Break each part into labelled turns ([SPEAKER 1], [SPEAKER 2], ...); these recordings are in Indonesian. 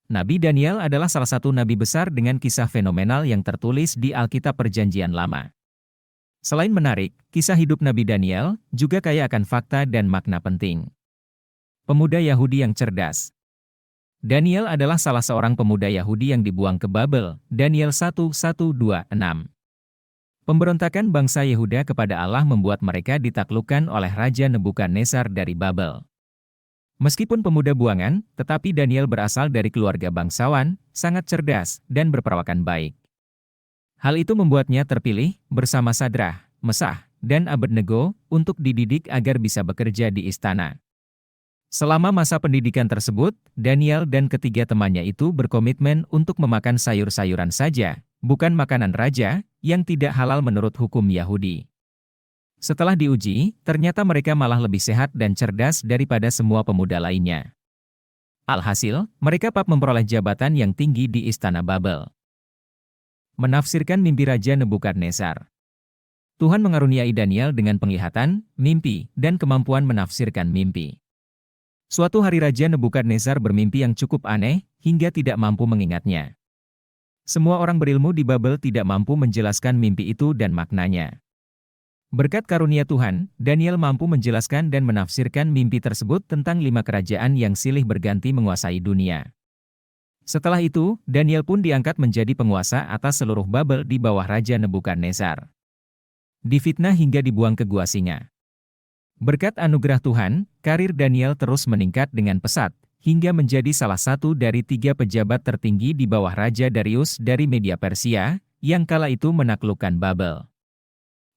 [SPEAKER 1] Nabi Daniel adalah salah satu nabi besar dengan kisah fenomenal yang tertulis di Alkitab Perjanjian Lama. Selain menarik, kisah hidup Nabi Daniel juga kaya akan fakta dan makna penting. Pemuda Yahudi yang cerdas. Daniel adalah salah seorang pemuda Yahudi yang dibuang ke Babel, Daniel 1:1-2-6. Pemberontakan bangsa Yehuda kepada Allah membuat mereka ditaklukkan oleh Raja Nebukadnezar dari Babel. Meskipun pemuda buangan, tetapi Daniel berasal dari keluarga bangsawan, sangat cerdas, dan berperawakan baik. Hal itu membuatnya terpilih, bersama Sadrah, Mesah, dan Abednego, untuk dididik agar bisa bekerja di istana. Selama masa pendidikan tersebut, Daniel dan ketiga temannya itu berkomitmen untuk memakan sayur-sayuran saja, bukan makanan raja, yang tidak halal menurut hukum Yahudi. Setelah diuji, ternyata mereka malah lebih sehat dan cerdas daripada semua pemuda lainnya. Alhasil, mereka memperoleh jabatan yang tinggi di Istana Babel. Menafsirkan mimpi Raja Nebukadnezar. Tuhan mengaruniai Daniel dengan penglihatan, mimpi, dan kemampuan menafsirkan mimpi. Suatu hari Raja Nebukadnezar bermimpi yang cukup aneh, hingga tidak mampu mengingatnya. Semua orang berilmu di Babel tidak mampu menjelaskan mimpi itu dan maknanya. Berkat karunia Tuhan, Daniel mampu menjelaskan dan menafsirkan mimpi tersebut tentang 5 kerajaan yang silih berganti menguasai dunia. Setelah itu, Daniel pun diangkat menjadi penguasa atas seluruh Babel di bawah Raja Nebukadnezar. Difitnah hingga dibuang ke gua singa. Berkat anugerah Tuhan, karir Daniel terus meningkat dengan pesat, hingga menjadi salah satu dari 3 pejabat tertinggi di bawah Raja Darius dari Media Persia, yang kala itu menaklukkan Babel.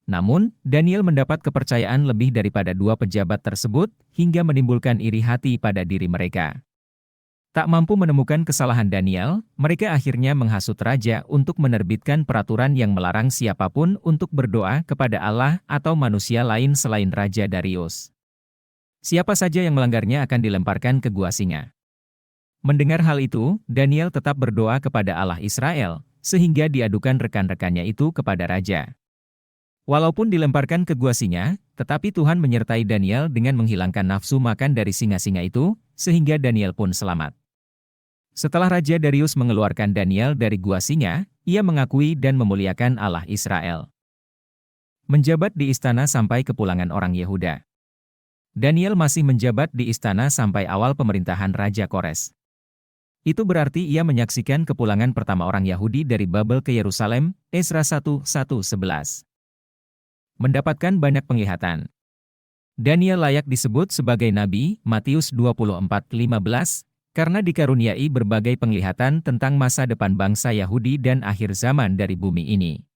[SPEAKER 1] Namun, Daniel mendapat kepercayaan lebih daripada 2 pejabat tersebut, hingga menimbulkan iri hati pada diri mereka. Tak mampu menemukan kesalahan Daniel, mereka akhirnya menghasut raja untuk menerbitkan peraturan yang melarang siapapun untuk berdoa kepada Allah atau manusia lain selain Raja Darius. Siapa saja yang melanggarnya akan dilemparkan ke gua singa. Mendengar hal itu, Daniel tetap berdoa kepada Allah Israel, sehingga diadukan rekan-rekannya itu kepada raja. Walaupun dilemparkan ke gua singa, tetapi Tuhan menyertai Daniel dengan menghilangkan nafsu makan dari singa-singa itu, sehingga Daniel pun selamat. Setelah Raja Darius mengeluarkan Daniel dari gua singa, ia mengakui dan memuliakan Allah Israel. Menjabat di istana sampai kepulangan orang Yehuda. Daniel masih menjabat di istana sampai awal pemerintahan Raja Kores. Itu berarti ia menyaksikan kepulangan pertama orang Yahudi dari Babel ke Yerusalem, Esra 1:1-11. Mendapatkan banyak penglihatan. Daniel layak disebut sebagai nabi, Matius 24:15, karena dikaruniai berbagai penglihatan tentang masa depan bangsa Yahudi dan akhir zaman dari bumi ini.